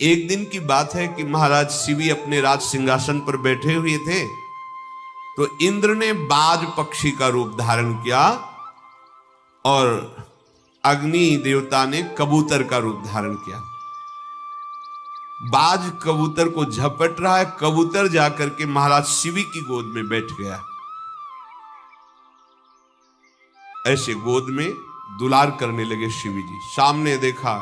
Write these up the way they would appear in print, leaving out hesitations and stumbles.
एक दिन की बात है कि महाराज शिवी अपने राज सिंहासन पर बैठे हुए थे, तो इंद्र ने बाज पक्षी का रूप धारण किया और अग्नि देवता ने कबूतर का रूप धारण किया। बाज कबूतर को झपट रहा है, कबूतर जाकर के महाराज शिवी की गोद में बैठ गया। ऐसे गोद में दुलार करने लगे शिवी जी। सामने देखा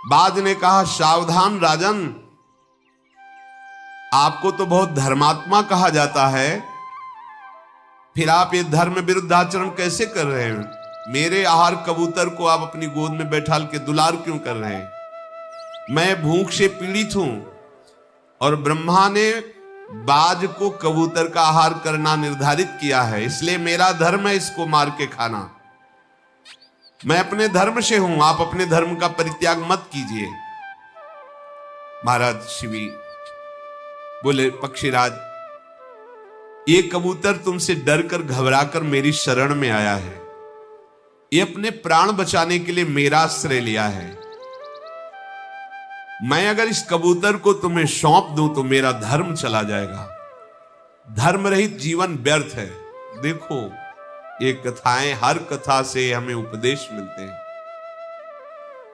बाज ने कहा, सावधान राजन, आपको तो बहुत धर्मात्मा कहा जाता है, फिर आप ये धर्म विरुद्ध आचरण कैसे कर रहे हैं? मेरे आहार कबूतर को आप अपनी गोद में बैठाल के दुलार क्यों कर रहे हैं? मैं भूख से पीड़ित हूं और ब्रह्मा ने बाज को कबूतर का आहार करना निर्धारित किया है, इसलिए मेरा धर्म है इसको मार के खाना। मैं अपने धर्म से हूं, आप अपने धर्म का परित्याग मत कीजिए। महाराज शिवी बोले, पक्षीराज, ये कबूतर तुमसे डर कर घबरा कर मेरी शरण में आया है, ये अपने प्राण बचाने के लिए मेरा आश्रय लिया है। मैं अगर इस कबूतर को तुम्हें सौंप दूं तो मेरा धर्म चला जाएगा। धर्म रहित जीवन व्यर्थ है। देखो, ये कथाएं, हर कथा से हमें उपदेश मिलते हैं।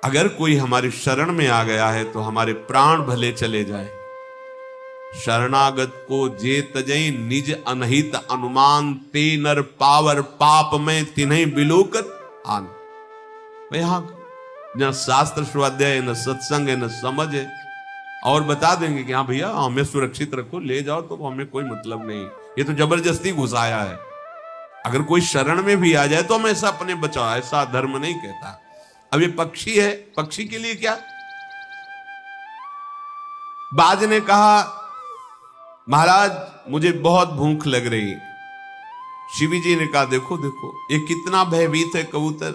अगर कोई हमारी शरण में आ गया है तो हमारे प्राण भले चले जाए। शरणागत को जे तजई निज अनहित अनुमान, ते नर पावर पाप में तिन्हीं बिलोकत आन। यहां न शास्त्र स्वाध्याय, न सत्संग है, न समझ है, और बता देंगे कि हाँ भैया हमें सुरक्षित रखो, ले जाओ, तो हमें कोई मतलब नहीं, ये तो जबरदस्ती घुसाया है। अगर कोई शरण में भी आ जाए तो हमेशा अपने बचाओ, ऐसा धर्म नहीं कहता। अब ये पक्षी है, पक्षी के लिए क्या? बाज ने कहा, महाराज मुझे बहुत भूख लग रही। शिवी जी ने कहा, देखो देखो ये कितना भयभीत है कबूतर,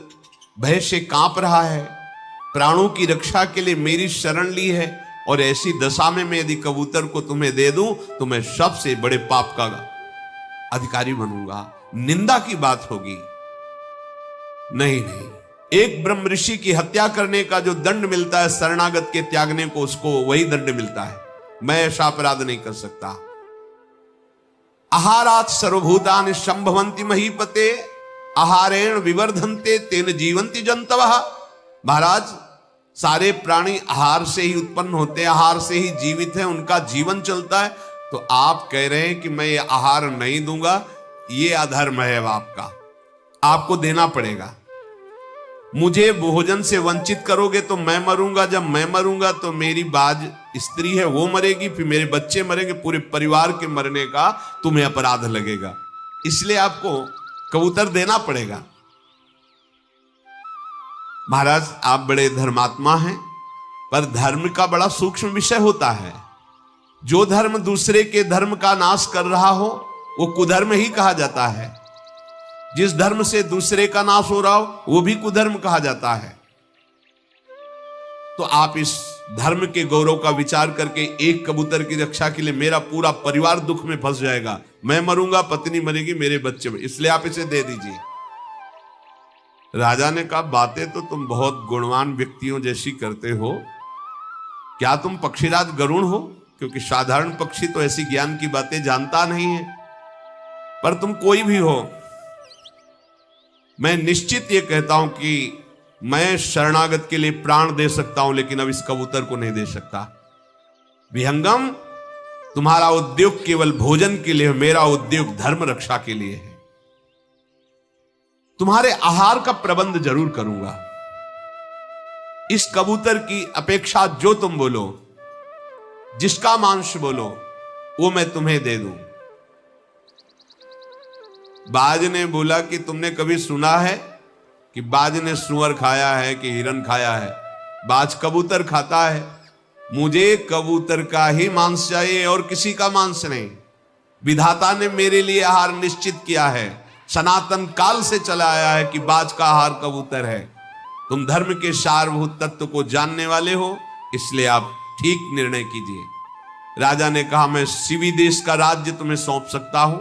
भय से कांप रहा है, प्राणों की रक्षा के लिए मेरी शरण ली है, और ऐसी दशा में मैं यदि कबूतर को तुम्हें दे दूं तो मैं सबसे बड़े पाप का अधिकारी बनूंगा, निंदा की बात होगी। नहीं नहीं, एक ब्रह्म ऋषि की हत्या करने का जो दंड मिलता है शरणागत के त्यागने को, उसको वही दंड मिलता है। मैं ऐसा अपराध नहीं कर सकता। आहारात सर्वभूतानि संभवन्ति महीपते, आहारेण विवर्धन्ते तेन जीवन्ति जंतवः। महाराज, सारे प्राणी आहार से ही उत्पन्न होते हैं, आहार से ही जीवित हैं, उनका जीवन चलता है। तो आप कह रहे हैं कि मैं ये आहार नहीं दूंगा, ये अधर्म है आपका, आपको देना पड़ेगा। मुझे भोजन से वंचित करोगे तो मैं मरूंगा, जब मैं मरूंगा तो मेरी बाज स्त्री है वो मरेगी, फिर मेरे बच्चे मरेंगे, पूरे परिवार के मरने का तुम्हें अपराध लगेगा, इसलिए आपको कबूतर देना पड़ेगा। महाराज, आप बड़े धर्मात्मा हैं, पर धर्म का बड़ा सूक्ष्म विषय होता है। जो धर्म दूसरे के धर्म का नाश कर रहा हो वो कुधर्म ही कहा जाता है। जिस धर्म से दूसरे का नाश हो रहा हो वो भी कुधर्म कहा जाता है। तो आप इस धर्म के गौरव का विचार करके, एक कबूतर की रक्षा के लिए मेरा पूरा परिवार दुख में फंस जाएगा, मैं मरूंगा, पत्नी मरेगी, मेरे बच्चे मरेंगे, इसलिए आप इसे दे दीजिए। राजा ने कहा, बातें तो तुम बहुत गुणवान व्यक्तियों जैसी करते हो, क्या तुम पक्षीराज गरुण हो? क्योंकि साधारण पक्षी तो ऐसी ज्ञान की बातें जानता नहीं है, पर तुम कोई भी हो, मैं निश्चित ये कहता हूं कि मैं शरणागत के लिए प्राण दे सकता हूं, लेकिन अब इस कबूतर को नहीं दे सकता। विहंगम, तुम्हारा उद्योग केवल भोजन के लिए, मेरा उद्योग धर्म रक्षा के लिए है। तुम्हारे आहार का प्रबंध जरूर करूंगा। इस कबूतर की अपेक्षा जो तुम बोलो, जिसका मांस बोलो, वो मैं तुम्हें दे दूं। बाज ने बोला कि तुमने कभी सुना है कि बाज ने सुअर खाया है कि हिरन खाया है? बाज कबूतर खाता है। मुझे कबूतर का ही मांस चाहिए और किसी का मांस नहीं। विधाता ने मेरे लिए आहार निश्चित किया है, सनातन काल से चला आया है कि बाज का आहार कबूतर है। तुम धर्म के सारभूत तत्व को जानने वाले हो, इसलिए आप ठीक निर्णय कीजिए। राजा ने कहा, मैं शिवी देश का राज्य तुम्हें सौंप सकता हूं,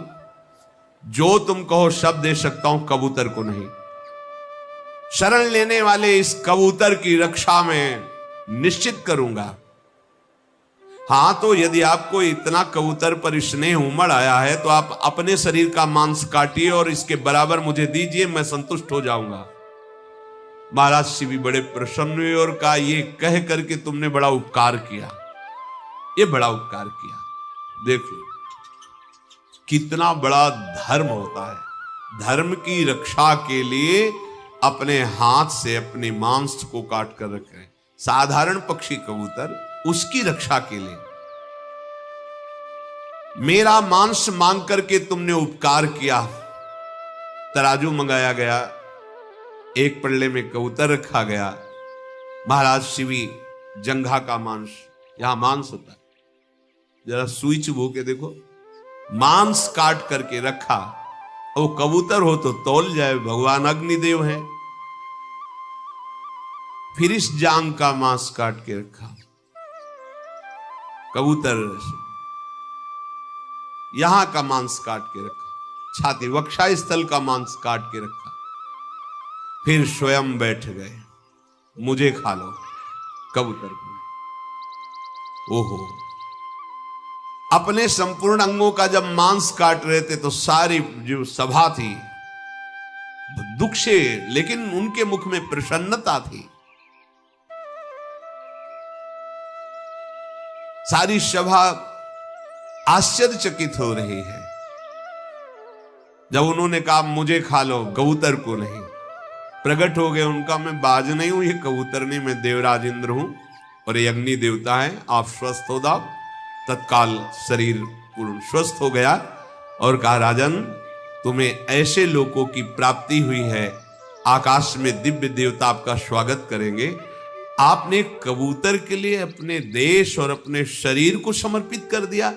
जो तुम कहो सब दे सकता हूं, कबूतर को नहीं। शरण लेने वाले इस कबूतर की रक्षा में निश्चित करूंगा। हाँ, तो यदि आपको इतना कबूतर पर स्नेह उमड़ आया है तो आप अपने शरीर का मांस काटिए और इसके बराबर मुझे दीजिए, मैं संतुष्ट हो जाऊंगा। महाराज शिव भी बड़े प्रसन्न हुए और कहा, ये कह करके तुमने बड़ा उपकार किया, ये बड़ा उपकार किया। देख लो कितना बड़ा धर्म होता है। धर्म की रक्षा के लिए अपने हाथ से अपने मांस को काट कर रख रहे। साधारण पक्षी कबूतर उसकी रक्षा के लिए मेरा मांस मांग करके तुमने उपकार किया। तराजू मंगाया गया, एक पल्ले में कबूतर रखा गया। महाराज शिवी जंघा का मांस, यहां मांस होता है, जरा सुई चुभो के देखो, मांस काट करके रखा। वो कबूतर हो तो तौल जाए, भगवान अग्निदेव हैं। फिर इस जांग का मांस काट के रखा, कबूतर यहां का मांस काट के रखा, छाती वक्षा स्थल का मांस काट के रखा। फिर स्वयं बैठ गए, मुझे खा लो, कबूतर को। ओहो, अपने संपूर्ण अंगों का जब मांस काट रहे थे तो सारी जो सभा थी दुख से, लेकिन उनके मुख में प्रसन्नता थी। सारी सभा आश्चर्यचकित हो रही है। जब उन्होंने कहा मुझे खा लो, कबूतर को नहीं, प्रकट हो गए उनका, मैं बाज नहीं हूं, ये कबूतर नहीं, मैं देवराज इंद्र हूं और ये अग्नि देवता है, आप स्वस्थ हो जाओ। तत्काल शरीर पूर्ण स्वस्थ हो गया और कहा, राजन तुम्हें ऐसे लोगों की प्राप्ति हुई है, आकाश में दिव्य देवता आपका स्वागत करेंगे। आपने कबूतर के लिए अपने देश और अपने शरीर को समर्पित कर दिया।